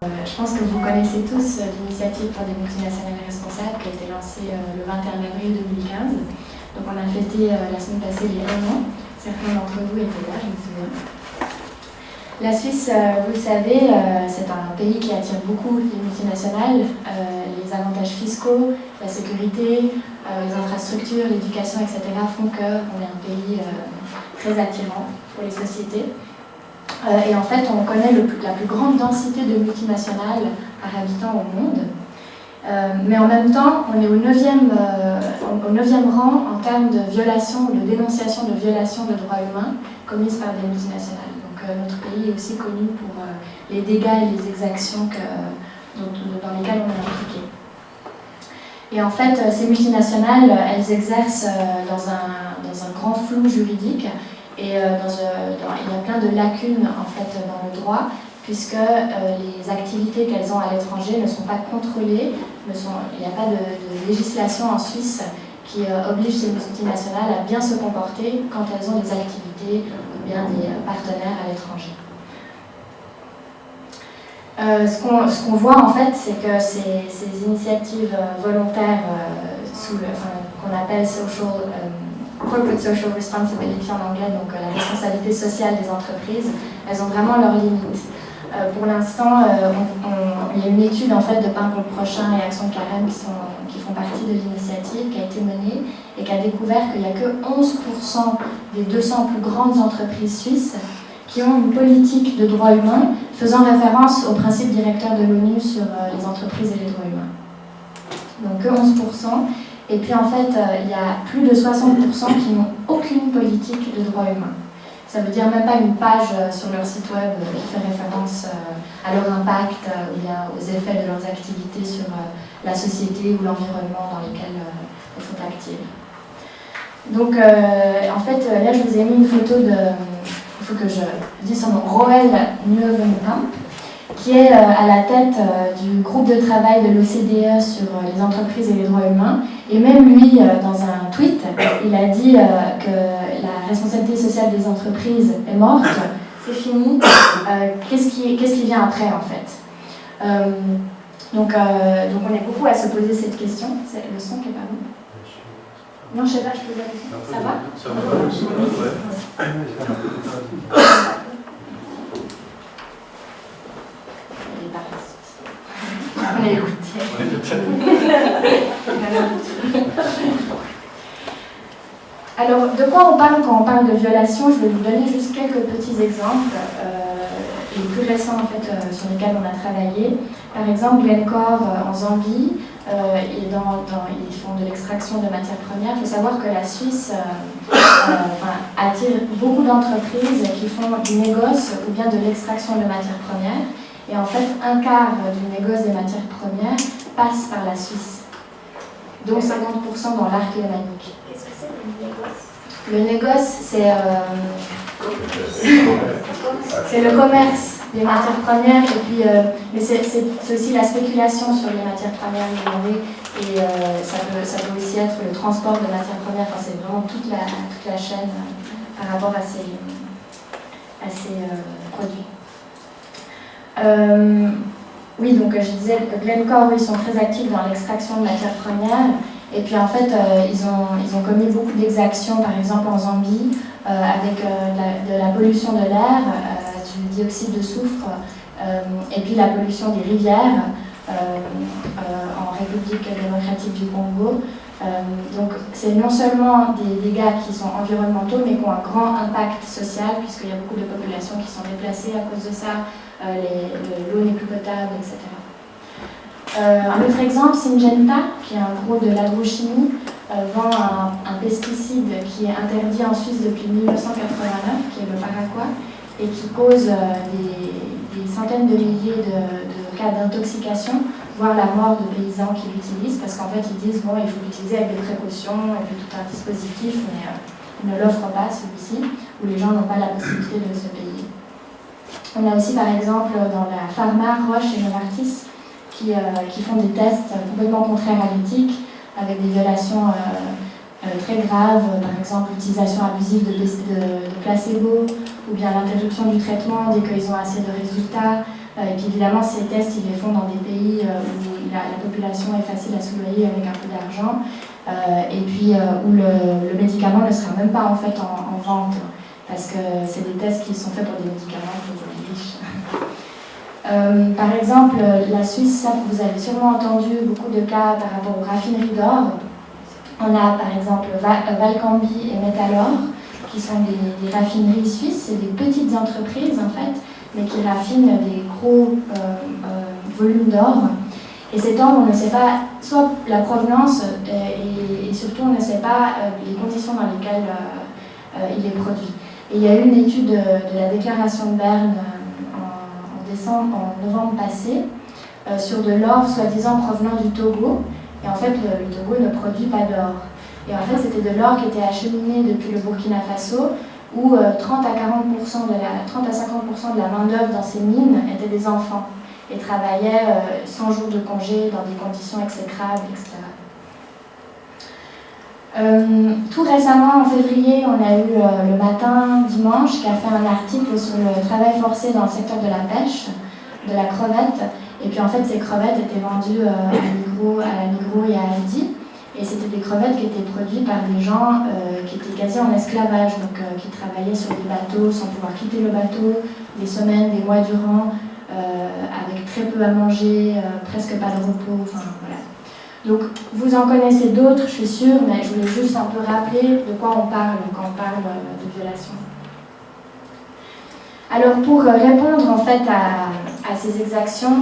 Je pense que vous connaissez tous l'initiative pour des multinationales responsables qui a été lancée le 21 avril 2015. Donc on a fêté la semaine passée les 1 an. Certains d'entre vous étaient là, je me souviens. La Suisse, vous le savez, c'est un pays qui attire beaucoup les multinationales. Les avantages fiscaux, la sécurité, les infrastructures, l'éducation, etc. font qu'on est un pays très attirant pour les sociétés. Et en fait, on connaît la plus grande densité de multinationales par habitant au monde. Mais en même temps, on est au 9e rang en termes de violation ou de dénonciation de violations de droits humains commises par des multinationales. Donc notre pays est aussi connu pour les dégâts et les exactions dans lesquelles on est impliqué. Et en fait, ces multinationales, elles exercent dans un grand flou juridique. Et il y a plein de lacunes en fait, dans le droit, puisque les activités qu'elles ont à l'étranger ne sont pas contrôlées. Il n'y a pas de législation en Suisse qui oblige ces multinationales à bien se comporter quand elles ont des activités ou bien des partenaires à l'étranger. Ce qu'on voit en fait, c'est que ces initiatives volontaires qu'on appelle corporate social responsibility en anglais, donc la responsabilité sociale des entreprises, elles ont vraiment leurs limites. Pour l'instant, il y a une étude en fait, de Pain pour le prochain et Action de Carême qui font partie de l'initiative qui a été menée et qui a découvert qu'il n'y a que 11% des 200 plus grandes entreprises suisses qui ont une politique de droits humains faisant référence aux principes directeurs de l'ONU sur les entreprises et les droits humains. Donc que 11%. Et puis en fait, il y a plus de 60% qui n'ont aucune politique de droits humains. Ça veut dire même pas une page sur leur site web qui fait référence à leur impact ou bien aux effets de leurs activités sur la société ou l'environnement dans lesquels elles sont actives. Donc en fait, là je vous ai mis une photo il faut que je dise son nom, Roel Nieuwenkamp, qui est à la tête du groupe de travail de l'OCDE sur les entreprises et les droits humains. Et même lui, dans un tweet, il a dit que la responsabilité sociale des entreprises est morte, c'est fini, qu'est-ce qui vient après en fait donc on est beaucoup à se poser cette question. C'est le son qui est pas bon. Non, je sais pas, je pose la question. Ça va ? Ça va, le son, ouais. On est écouté. Alors, de quoi on parle quand on parle de violation? Je vais vous donner juste quelques petits exemples, les plus récents en fait, sur lesquels on a travaillé. Par exemple, Glencore en Zambie, ils font de l'extraction de matières premières. Il faut savoir que la Suisse attire beaucoup d'entreprises qui font du négoce ou bien de l'extraction de matières premières. Et en fait, un quart du négoce des matières premières passe par la Suisse. Donc 50% dans l'arc lémanique. Qu'est-ce que c'est le négoce? Le négoce, c'est le commerce des matières premières, et puis, mais c'est aussi la spéculation sur les matières premières innovées, et ça peut aussi être le transport de matières premières. Enfin, c'est vraiment toute la chaîne par rapport à ces produits. Oui, donc je disais que Glencore, ils sont très actifs dans l'extraction de matières premières. Et puis en fait, ils ont commis beaucoup d'exactions, par exemple en Zambie, avec de la pollution de l'air, du dioxyde de soufre, et puis la pollution des rivières en République démocratique du Congo. Donc c'est non seulement des dégâts qui sont environnementaux, mais qui ont un grand impact social, puisqu'il y a beaucoup de populations qui sont déplacées à cause de ça, l'eau n'est plus potable, etc. Un autre exemple, Syngenta, qui est un gros de l'agrochimie, vend un pesticide qui est interdit en Suisse depuis 1989, qui est le paraquat, et qui cause des centaines de milliers de cas d'intoxication, voire la mort de paysans qui l'utilisent, parce qu'en fait ils disent bon, il faut l'utiliser avec des précautions et puis tout un dispositif, mais ils ne l'offrent pas celui-ci, où les gens n'ont pas la possibilité de se payer. On a aussi par exemple dans la pharma, Roche et Novartis qui font des tests complètement contraires à l'éthique, avec des violations très graves, par exemple l'utilisation abusive de placebo, ou bien l'interruption du traitement dès qu'ils ont assez de résultats, Et puis évidemment, ces tests, ils les font dans des pays où la population est facile à soudoyer avec un peu d'argent, et puis où le médicament ne sera même pas en fait en vente, parce que c'est des tests qui sont faits pour des médicaments pour les riches. Par exemple, la Suisse, ça, vous avez sûrement entendu beaucoup de cas par rapport aux raffineries d'or. On a par exemple Valcambi et Metalor, qui sont des raffineries suisses, c'est des petites entreprises en fait, mais qui raffinent des gros volumes d'or. Et cet or, on ne sait pas, soit la provenance, et surtout on ne sait pas les conditions dans lesquelles il est produit. Et il y a eu une étude de la déclaration de Berne en novembre passé, sur de l'or soi-disant provenant du Togo. Et en fait, le Togo ne produit pas d'or. Et en fait, c'était de l'or qui était acheminé depuis le Burkina Faso, où 30 à 50% à 50% de la main-d'œuvre dans ces mines étaient des enfants et travaillaient 100 jours de congé dans des conditions exécrables, etc. Tout récemment, en février, on a eu Le Matin dimanche qui a fait un article sur le travail forcé dans le secteur de la pêche, de la crevette. Et puis en fait, ces crevettes étaient vendues à la Migros et à Aldi. Et c'était des crevettes qui étaient produites par des gens qui étaient quasi en esclavage, donc qui travaillaient sur des bateaux sans pouvoir quitter le bateau, des semaines, des mois durant, avec très peu à manger, presque pas de repos, enfin voilà. Donc vous en connaissez d'autres, je suis sûre, mais je voulais juste un peu rappeler de quoi on parle quand on parle de violation. Alors pour répondre en fait à ces exactions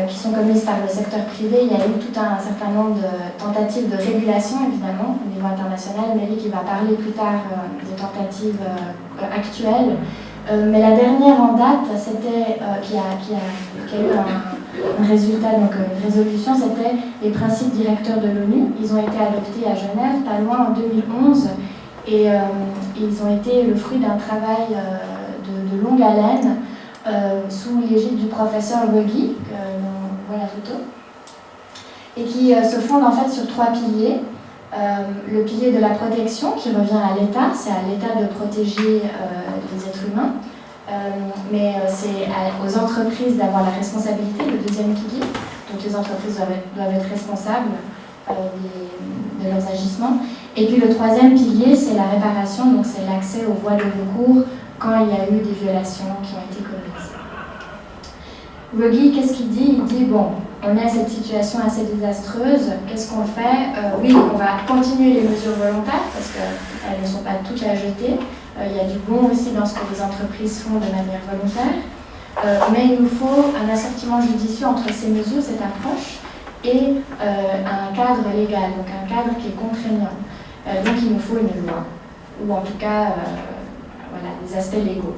qui sont commises par le secteur privé, il y a eu tout un certain nombre de tentatives de régulation évidemment au niveau international. Mélie qui va parler plus tard des tentatives actuelles. Mais la dernière en date, c'était qui a eu un résultat, donc une résolution, c'était les principes directeurs de l'ONU. Ils ont été adoptés à Genève, pas loin en 2011, et ils ont été le fruit d'un travail de longue haleine sous l'égide du professeur Weggy, on voit la photo, et qui se fonde en fait sur 3 piliers. Le pilier de la protection qui revient à l'État, c'est à l'État de protéger les êtres humains, mais c'est aux entreprises d'avoir la responsabilité, le deuxième pilier, donc les entreprises doivent être responsables de leurs agissements. Et puis le troisième pilier, c'est la réparation, donc c'est l'accès aux voies de recours quand il y a eu des violations qui ont été commises. Weggy, qu'est-ce qu'il dit? Il dit, bon, on est à cette situation assez désastreuse, qu'est-ce qu'on fait? Oui, on va continuer les mesures volontaires, parce qu'elles ne sont pas toutes à jeter. Il y a du bon aussi dans ce que les entreprises font de manière volontaire. Mais il nous faut un assortiment judicieux entre ces mesures, cette approche, et un cadre légal, donc un cadre qui est contraignant. Donc il nous faut une loi, ou en tout cas voilà, des aspects légaux.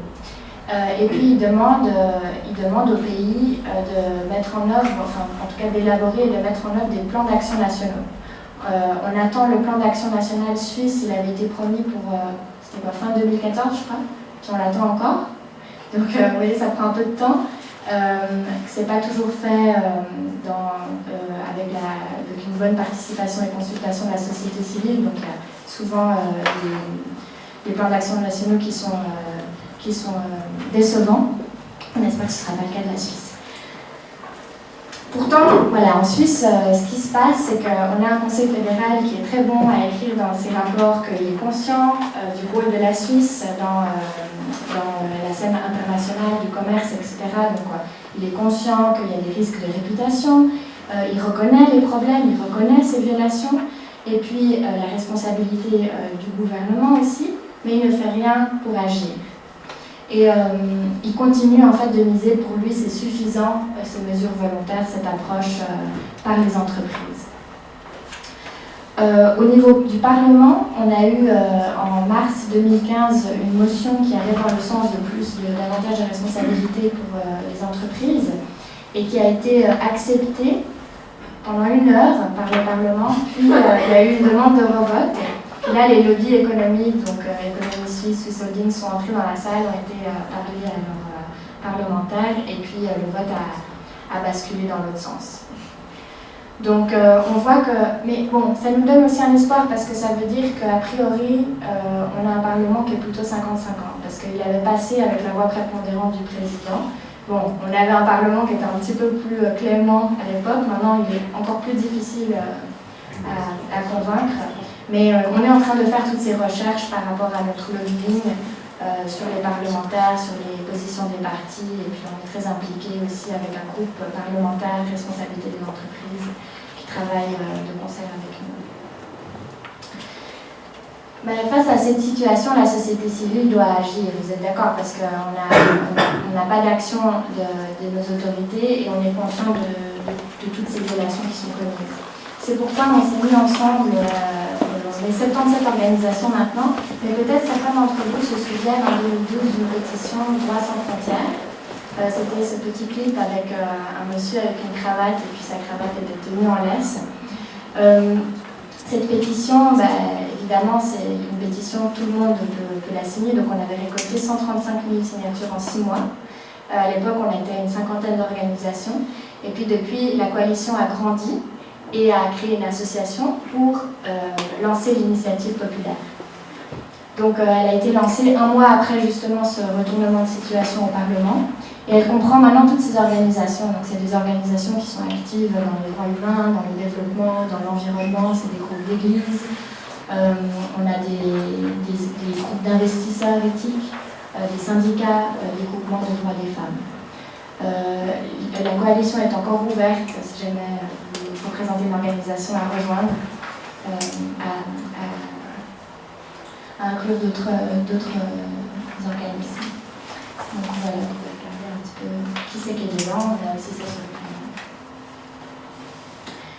Et puis il demande aux pays de mettre en œuvre, enfin en tout cas d'élaborer et de mettre en œuvre des plans d'action nationaux. On attend le plan d'action national suisse, il avait été promis pour c'était quoi, fin 2014 je crois, puis on l'attend encore. Donc vous voyez, ça prend un peu de temps. C'est pas toujours fait avec une bonne participation et consultation de la société civile, donc il y a souvent des plans d'action nationaux qui sont décevants. On espère que ce ne sera pas le cas de la Suisse. Pourtant, voilà, en Suisse, ce qui se passe, c'est qu'on a un conseil fédéral qui est très bon à écrire dans ses rapports qu'il est conscient du rôle de la Suisse dans la scène internationale du commerce, etc. Donc, il est conscient qu'il y a des risques de réputation, il reconnaît les problèmes, il reconnaît ces violations, et puis la responsabilité du gouvernement aussi, mais il ne fait rien pour agir. Et il continue en fait de miser, pour lui c'est suffisant, ces mesures volontaires, cette approche par les entreprises. Au niveau du Parlement, on a eu en mars 2015 une motion qui allait dans le sens de davantage de responsabilité pour les entreprises et qui a été acceptée pendant 1 heure par le Parlement, puis il y a eu une demande de revote. Et là, les lobbies économiques, donc Économie Suisse, Swiss Holding, sont entrés dans la salle, ont été parlés à leurs parlementaires, et puis le vote a basculé dans l'autre sens. Donc on voit que, mais bon, ça nous donne aussi un espoir parce que ça veut dire qu'a priori, on a un Parlement qui est plutôt 50-50, parce qu'il avait passé avec la voix prépondérante du président, Bon, on avait un Parlement qui était un petit peu plus clément à l'époque, maintenant il est encore plus difficile à convaincre. Mais on est en train de faire toutes ces recherches par rapport à notre lobbying sur les parlementaires, sur les positions des partis, et puis on est très impliqué aussi avec un groupe parlementaire, responsabilité des entreprises, qui travaille de concert avec nous. Face à cette situation, la société civile doit agir, vous êtes d'accord, parce qu'on n'a pas d'action de nos autorités et on est conscient de toutes ces violations qui sont commises. C'est pourquoi on s'est mis ensemble, on est 77 organisations maintenant, mais peut-être certains d'entre vous se souviennent en 2012 d'une pétition Droits sans frontières. C'était ce petit clip avec un monsieur avec une cravate et puis sa cravate était tenue en laisse. Cette pétition, évidemment, c'est une pétition, tout le monde peut la signer, donc on avait récolté 135 000 signatures en 6 mois. À l'époque, on était une cinquantaine d'organisations, et puis depuis, la coalition a grandi et a créé une association pour lancer l'initiative populaire. Donc elle a été lancée un mois après justement ce retournement de situation au Parlement, et elle comprend maintenant toutes ces organisations. Donc c'est des organisations qui sont actives dans les droits humains, dans le développement, dans l'environnement, c'est des groupes d'églises, on a des groupes d'investisseurs éthiques, des syndicats, des groupements de droits des femmes. La coalition est encore ouverte, si jamais vous représentez une organisation à rejoindre, à inclure d'autres organismes. Donc voilà, vous pouvez regarder un petit peu qui c'est qui est dedans, on a aussi ça sur le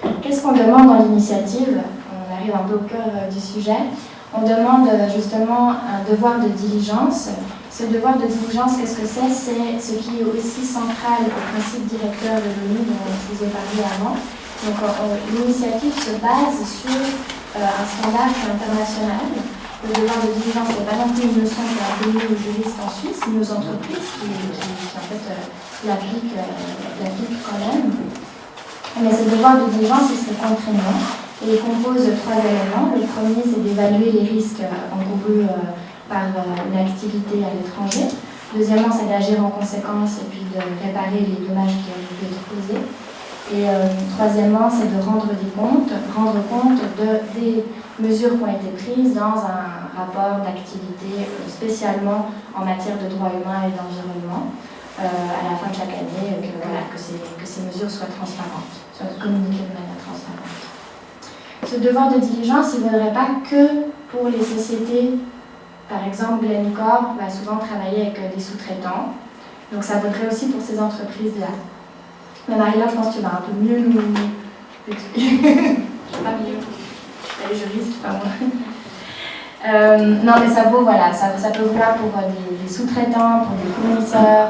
plan. Qu'est-ce qu'on demande dans l'initiative? On arrive un peu au cœur du sujet. On demande justement un devoir de diligence. Ce devoir de diligence, qu'est-ce que c'est? C'est ce qui est aussi central au principe directeur de l'ONU dont je vous ai parlé avant. Donc l'initiative se base sur un standard international. Le devoir de diligence n'est pas non plus une leçon qu'on a donnée aux juristes en Suisse, ni aux entreprises qui en fait l'appliquent quand même. Mais ce devoir de diligence, il serait contraignant et il compose 3 éléments. Le premier, c'est d'évaluer les risques encourus par une activité à l'étranger. Deuxièmement, c'est d'agir en conséquence et puis de réparer les dommages qui ont pu être causés. Et troisièmement, c'est de rendre compte des mesures qui ont été prises dans un rapport d'activité spécialement en matière de droits humains et d'environnement à la fin de chaque année, que ces mesures soient transparentes, soient communiquées de manière transparente. Ce devoir de diligence, il ne vaudrait pas que pour les sociétés. Par exemple, Glencore va souvent travailler avec des sous-traitants, donc ça vaudrait aussi pour ces entreprises-là. Mais Marie-Laure, je pense que tu vas un peu mieux nous expliquer. Pas mieux. Elle est juriste, pas moi. Non, mais ça vaut, voilà, ça peut vouloir pour des sous-traitants, pour des fournisseurs,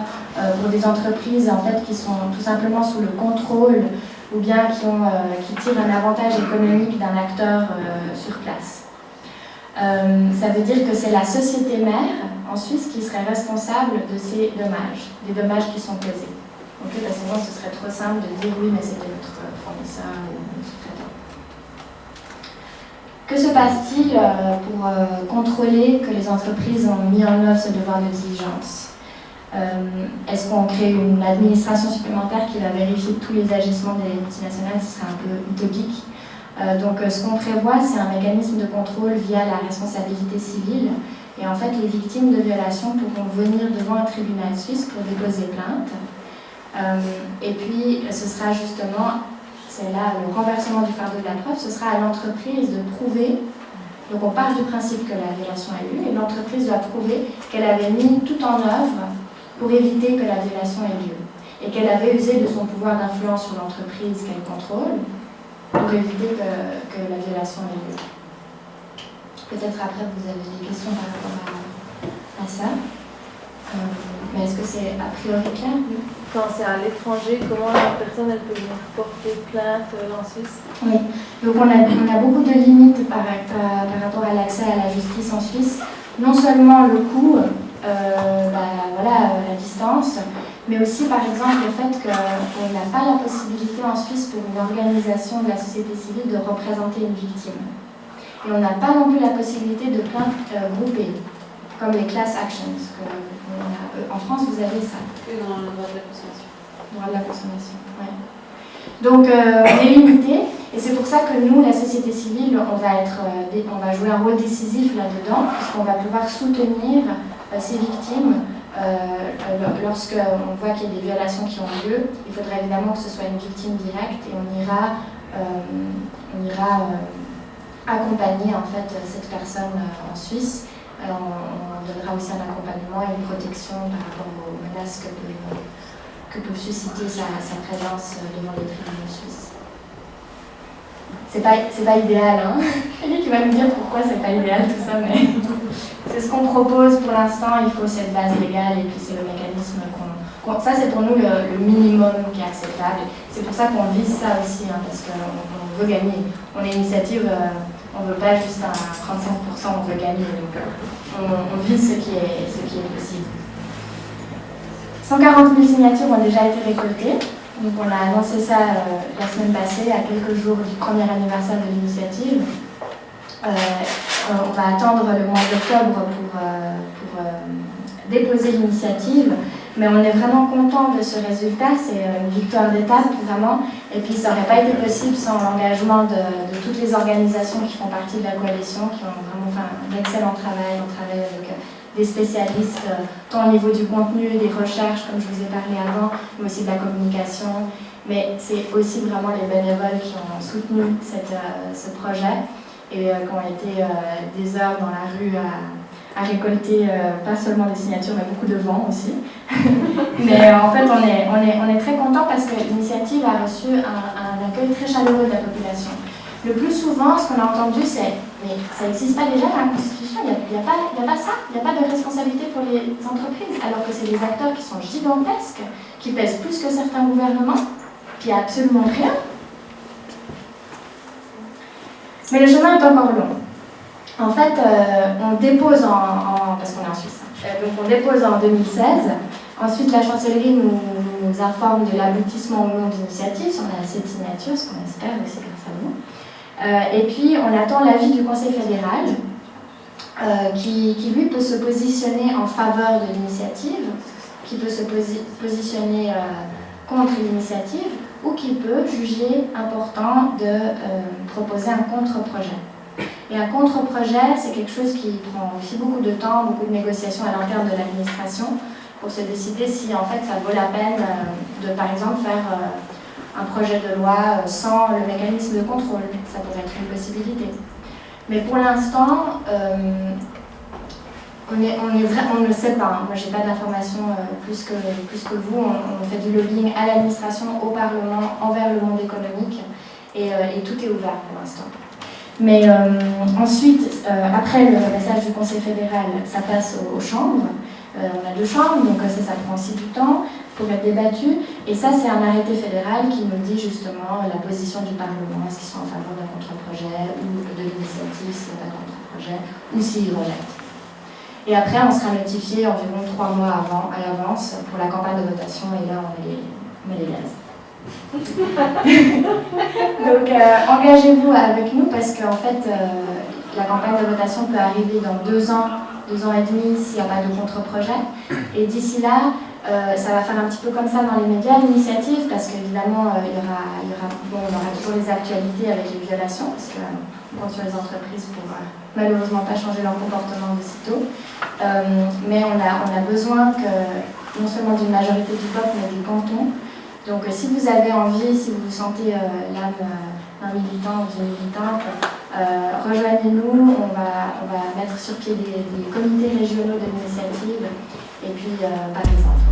pour des entreprises en fait qui sont tout simplement sous le contrôle ou bien qui tirent un avantage économique d'un acteur sur place. Ça veut dire que c'est la société mère en Suisse qui serait responsable de ces dommages, des dommages qui sont causés. Okay, parce que sinon ce serait trop simple de dire oui, mais c'était notre fournisseur ou notre sous-traitant. Que se passe-t-il pour contrôler que les entreprises ont mis en œuvre ce devoir de diligence? Est-ce qu'on crée une administration supplémentaire qui va vérifier tous les agissements des multinationales? Ce serait un peu utopique. Donc ce qu'on prévoit, c'est un mécanisme de contrôle via la responsabilité civile. Et en fait, les victimes de violations pourront venir devant un tribunal suisse pour déposer plainte. Et puis, ce sera justement, c'est là le renversement du fardeau de la preuve, ce sera à l'entreprise de prouver, donc on part du principe que la violation a eu, et l'entreprise doit prouver qu'elle avait mis tout en œuvre pour éviter que la violation ait lieu, et qu'elle avait usé de son pouvoir d'influence sur l'entreprise qu'elle contrôle, pour éviter que la violation ait lieu. Peut-être après vous avez des questions par rapport à ça. Mais est-ce que c'est a priori clair? Quand c'est à l'étranger, comment la personne elle peut venir porter plainte en Suisse? Oui, donc on a beaucoup de limites par rapport à l'accès à la justice en Suisse. Non seulement le coût, la distance, mais aussi par exemple le fait qu'on n'a pas la possibilité en Suisse pour une organisation de la société civile de représenter une victime. Et on n'a pas non plus la possibilité de plainte groupée, comme les class actions. En France, vous avez ça. Que dans le droit de la consommation. Droit de la consommation, ouais. Donc, on est limité, et c'est pour ça que nous, la société civile, on va jouer un rôle décisif là-dedans, puisqu'on va pouvoir soutenir ces victimes lorsqu'on voit qu'il y a des violations qui ont lieu. Il faudra évidemment que ce soit une victime directe, et on ira accompagner en fait cette personne en Suisse. On donnera aussi un accompagnement et une protection par rapport aux menaces que peut susciter sa présence devant les tribunaux suisses. C'est pas idéal, hein. Félix va nous dire pourquoi c'est pas idéal tout ça, mais c'est ce qu'on propose pour l'instant. Il faut cette base légale et puis c'est le mécanisme ça c'est pour nous le minimum qui est acceptable. C'est pour ça qu'on vise ça aussi, hein, parce qu'on veut gagner. On est une initiative, on veut pas juste un 35%, on veut gagner. Donc on vise ce qui est possible. 140 000 signatures ont déjà été récoltées. Donc on a annoncé ça la semaine passée, à quelques jours du premier anniversaire de l'initiative. On va attendre le mois d'octobre pour déposer l'initiative, mais on est vraiment content de ce résultat. C'est une victoire d'étape, vraiment. Et puis ça n'aurait pas été possible sans l'engagement de toutes les organisations qui font partie de la coalition, qui ont vraiment fait un excellent travail. On travaille avec des spécialistes, tant au niveau du contenu, des recherches, comme je vous ai parlé avant, mais aussi de la communication. Mais c'est aussi vraiment les bénévoles qui ont soutenu ce projet et qui ont été des heures dans la rue à récolter pas seulement des signatures, mais beaucoup de vent aussi. Mais en fait, on est très content parce que l'initiative a reçu un accueil très chaleureux de la population. Le plus souvent, ce qu'on a entendu, c'est « mais ça n'existe pas déjà dans la Constitution, il n'y a pas ça, il n'y a pas de responsabilité pour les entreprises, alors que c'est des acteurs qui sont gigantesques, qui pèsent plus que certains gouvernements, puis il n'y a absolument rien. » Mais le chemin est encore long. En fait, on dépose parce qu'on est en Suisse, donc on dépose en 2016. Ensuite, la chancellerie nous informe de l'aboutissement ou non de l'initiative, si on a assez de signatures, ce qu'on espère aussi grâce à vous. Et puis, on attend l'avis du Conseil fédéral, qui lui peut se positionner en faveur de l'initiative, qui peut se positionner contre l'initiative, ou qui peut juger important de proposer un contre-projet. Et un contre-projet, c'est quelque chose qui prend aussi beaucoup de temps, beaucoup de négociations à l'interne de l'administration, pour se décider si en fait ça vaut la peine de, par exemple, faire un projet de loi sans le mécanisme de contrôle. Ça pourrait être une possibilité. Mais pour l'instant, on ne sait pas. Moi, je n'ai pas d'informations plus que vous. On fait du lobbying à l'administration, au Parlement, envers le monde économique, et tout est ouvert pour l'instant. Mais ensuite, après le message du Conseil fédéral, ça passe aux chambres. On a 2 chambres, donc ça prend aussi du temps pour être débattu. Et ça, c'est un arrêté fédéral qui nous dit justement la position du Parlement, est-ce qu'ils sont en faveur d'un contre-projet ou de l'initiative s'il n'y a pas de contre-projet, ou s'ils rejettent. Et après, on sera notifié environ 3 mois à l'avance pour la campagne de votation, et là, on met les gaz. Donc, engagez-vous avec nous parce qu'en fait, la campagne de votation peut arriver dans 2 ans et demi s'il n'y a pas de contre-projet. Et d'ici là, ça va faire un petit peu comme ça dans les médias, l'initiative, parce qu'évidemment, on aura toujours les actualités avec les violations, parce qu'on compte sur les entreprises pour malheureusement pas changer leur comportement de sitôt. Mais on a besoin non seulement d'une majorité du peuple, mais du canton. Donc si vous avez envie, si vous vous sentez l'âme d'un militant ou d'une militante, rejoignez-nous, on va mettre sur pied des comités régionaux de l'initiative et puis par exemple.